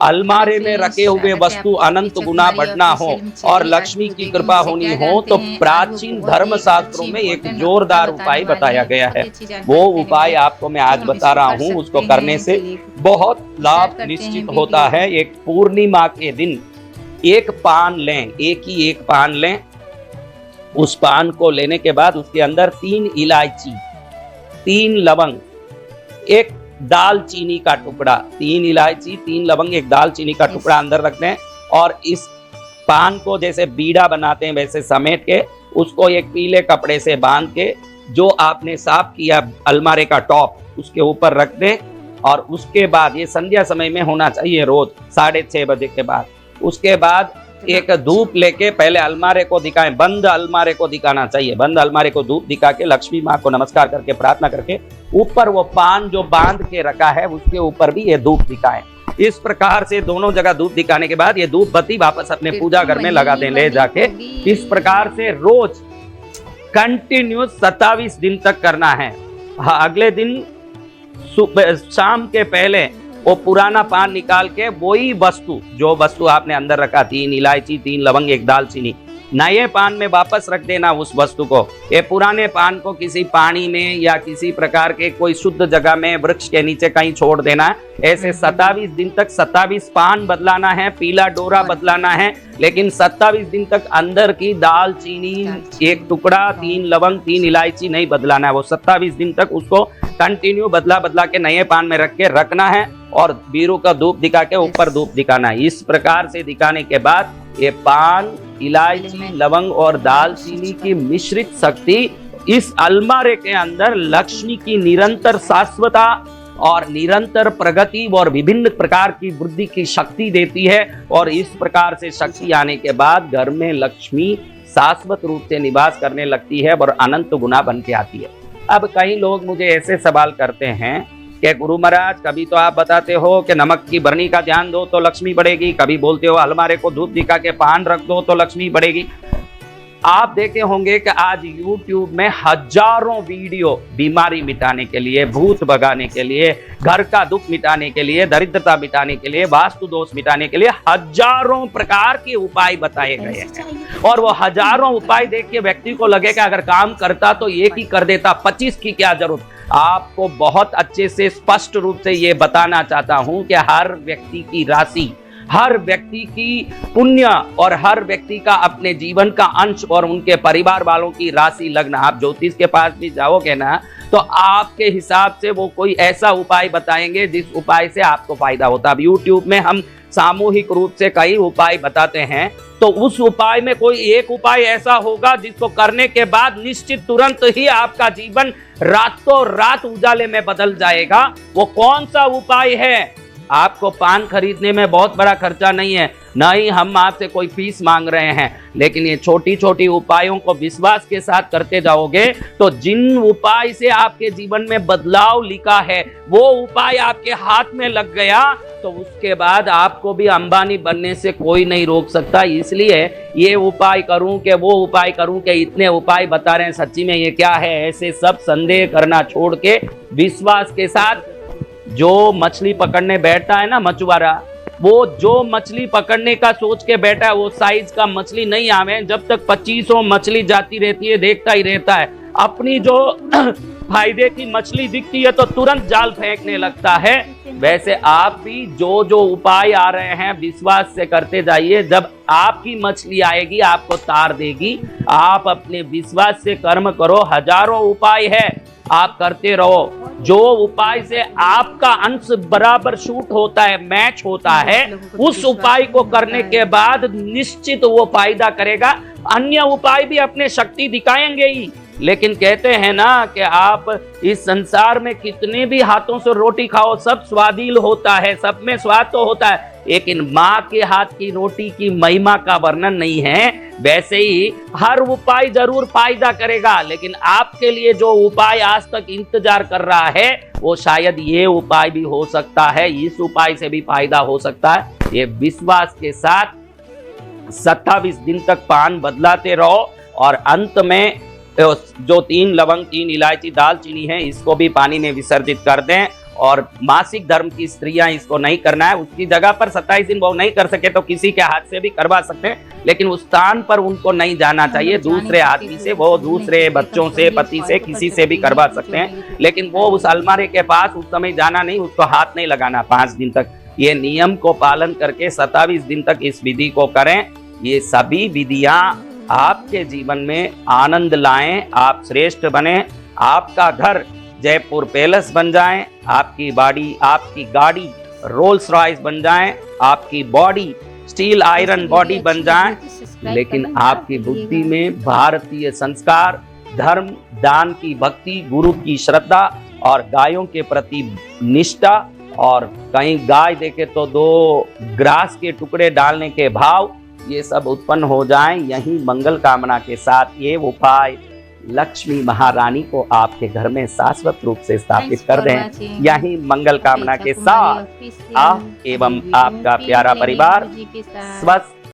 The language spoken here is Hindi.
अलमारे में रखे हुए वस्तु अनंत गुना बढ़ना हो और लक्ष्मी की कृपा होनी हो, तो प्राचीन धर्म शास्त्रों में एक जोरदार उपाय बताया गया है। वो उपाय आपको मैं आज बता रहा हूँ। उसको करने से बहुत लाभ निश्चित होता है। एक पूर्णिमा के दिन एक पान लें, एक पान लें। उस पान को लेने के बाद उसके अंदर 3 इलायची, 3 लवंग, एक दालचीनी का टुकड़ा, 3 इलायची, 3 लवंग, एक दालचीनी का टुकड़ा अंदर रख दें और इस पान को जैसे बीड़ा बनाते हैं वैसे समेट के उसको एक पीले कपड़े से बांध के जो आपने साफ किया अलमारे का टॉप उसके ऊपर रख दें। और उसके बाद ये संध्या समय में होना चाहिए, रोज 6:30 बजे के बाद। उसके बाद एक धूप लेके पहले अलमारे को दिखाएं, बंद अलमारे को दिखाना चाहिए। बंद अलमारे को धूप दिखा के लक्ष्मी माँ को नमस्कार करके प्रार्थना करके ऊपर वो पान जो बांध के रखा है उसके ऊपर भी ये धूप दिखाएं। इस प्रकार से दोनों जगह धूप दिखाने के बाद ये धूप बत्ती वापस अपने पूजा घर में लगा दें ले जाके। इस प्रकार से रोज कंटिन्यूस 27 दिन तक करना है। हाँ, अगले दिन शाम के पहले वो पुराना पान निकाल के वही वस्तु जो वस्तु आपने अंदर रखा, 3 इलायची, 3 लवंग, एक दालचीनी, नए पान में वापस रख देना उस वस्तु को। ये पुराने पान को किसी पानी में या किसी प्रकार के कोई शुद्ध जगह में वृक्ष के नीचे कहीं छोड़ देना है। ऐसे 27 दिन तक 27 पान बदलाना है, पीला डोरा बदलाना है, लेकिन 27 दिन तक अंदर की दालचीनी एक टुकड़ा, 3 लवंग, 3 इलायची नहीं बदलाना है। वो 27 दिन तक उसको कंटिन्यू बदला के नए पान में रख के रखना है और बीरू का धूप दिखा के ऊपर धूप दिखाना है। इस प्रकार से दिखाने के बाद ये पान, इलायची, लवंग और दालचीनी की मिश्रित शक्ति इस अलमारे के अंदर लक्ष्मी की निरंतर शाश्वता और निरंतर प्रगति और विभिन्न प्रकार की वृद्धि की शक्ति देती है। और इस प्रकार से शक्ति आने के बाद घर में लक्ष्मी शाश्वत रूप से निवास करने लगती है और अनंत गुना बन के आती है। अब कई लोग मुझे ऐसे सवाल करते हैं कि गुरु महाराज, कभी तो आप बताते हो कि नमक की बरनी का ध्यान दो तो लक्ष्मी बढ़ेगी, कभी बोलते हो अलमारे को धूप दिखा के पान रख दो तो लक्ष्मी बढ़ेगी। आप देखे होंगे कि आज YouTube में हजारों वीडियो बीमारी मिटाने के लिए, भूत भगाने के लिए, घर का दुख मिटाने के लिए, दरिद्रता मिटाने के लिए, वास्तु दोष मिटाने के लिए हजारों प्रकार के उपाय बताए गए हैं। और वो हजारों उपाय देख के व्यक्ति को लगेगा अगर काम करता तो एक ही कर देता, 25 की क्या जरूरत। आपको बहुत अच्छे से स्पष्ट रूप से ये बताना चाहता हूं कि हर व्यक्ति की राशि, हर व्यक्ति की पुण्य और हर व्यक्ति का अपने जीवन का अंश और उनके परिवार वालों की राशि लगना। आप ज्योतिष के पास भी जाओगे ना तो आपके हिसाब से वो कोई ऐसा उपाय बताएंगे जिस उपाय से आपको फायदा होता है। अब YouTube में हम सामूहिक रूप से कई उपाय बताते हैं, तो उस उपाय में कोई एक उपाय ऐसा होगा जिसको करने के बाद निश्चित तुरंत ही आपका जीवन रातों रात उजाले में बदल जाएगा। वो कौन सा उपाय है? आपको पान खरीदने में बहुत बड़ा खर्चा नहीं है, ना ही हम आपसे कोई फीस मांग रहे हैं, लेकिन ये छोटी छोटी उपायों को विश्वास के साथ करते जाओगे तो जिन उपाय से आपके जीवन में बदलाव लिखा है वो उपाय आपके हाथ में लग गया तो उसके बाद आपको भी अंबानी बनने से कोई नहीं रोक सकता। इसलिए ये उपाय करूं कि वो उपाय करूं कि इतने उपाय बता रहे हैं, सच्ची में ये क्या है, ऐसे सब संदेह करना छोड़ के विश्वास के साथ जो मछली पकड़ने बैठता है ना मछुआरा, वो जो मछली पकड़ने का सोच के बैठा है वो साइज का मछली नहीं आवे, जब तक 2500 मछली जाती रहती है देखता ही रहता है। अपनी जो फायदे की मछली दिखती है तो तुरंत जाल फेंकने लगता है। वैसे आप भी जो जो उपाय आ रहे हैं विश्वास से करते जाइए, जब आपकी मछली आएगी आपको तार देगी। आप अपने विश्वास से कर्म करो, हजारों उपाय है, आप करते रहो। जो उपाय से आपका अंश बराबर शूट होता है, मैच होता है, उस उपाय को करने के बाद निश्चित वो फायदा करेगा। अन्य उपाय भी अपने शक्ति दिखाएंगे ही, लेकिन कहते हैं ना कि आप इस संसार में कितने भी हाथों से रोटी खाओ सब स्वादिल होता है, सब में स्वाद तो होता है, लेकिन माँ के हाथ की रोटी की महिमा का वर्णन नहीं है। वैसे ही हर उपाय जरूर फायदा करेगा, लेकिन आपके लिए जो उपाय आज तक इंतजार कर रहा है वो शायद ये उपाय भी हो सकता है, इस उपाय से भी फायदा हो सकता है। ये विश्वास के साथ 27 दिन तक पान बदलाते रहो और अंत में जो 3 लवंग, 3 इलायची, दालचीनी है इसको भी पानी में विसर्जित कर दें और मासिक धर्म की स्त्रियां इसको नहीं करना है। उसकी जगह पर 27 दिन वो नहीं कर सके तो किसी के हाथ से भी करवा सकते हैं, लेकिन उस स्थान पर उनको नहीं जाना चाहिए। दूसरे आदमी से, वो दूसरे बच्चों से, पति से, किसी से भी करवा सकते हैं, लेकिन वो उस अलमारी के पास उस समय जाना नहीं, उसको हाथ नहीं लगाना 5 दिन तक। ये नियम को पालन करके 27 दिन तक इस विधि को करें। ये सभी विधियां आपके जीवन में आनंद लाएं, आप श्रेष्ठ बने, आपका घर जयपुर पैलेस बन जाए, आपकी गाड़ी रोल्स रॉयस बन जाए, आपकी बॉडी स्टील आयरन बॉडी बन जाए, लेकिन आपकी बुद्धि में भारतीय संस्कार, धर्म, दान की भक्ति, गुरु की श्रद्धा और गायों के प्रति निष्ठा, और कहीं गाय देखे तो 2 ग्रास के टुकड़े डालने के भाव, ये सब उत्पन्न हो जाएं। यही मंगल कामना के साथ ये उपाय लक्ष्मी महारानी को आपके घर में शाश्वत रूप से स्थापित कर दें। यही मंगल कामना के साथ आप एवं आपका प्यारा परिवार स्वस्थ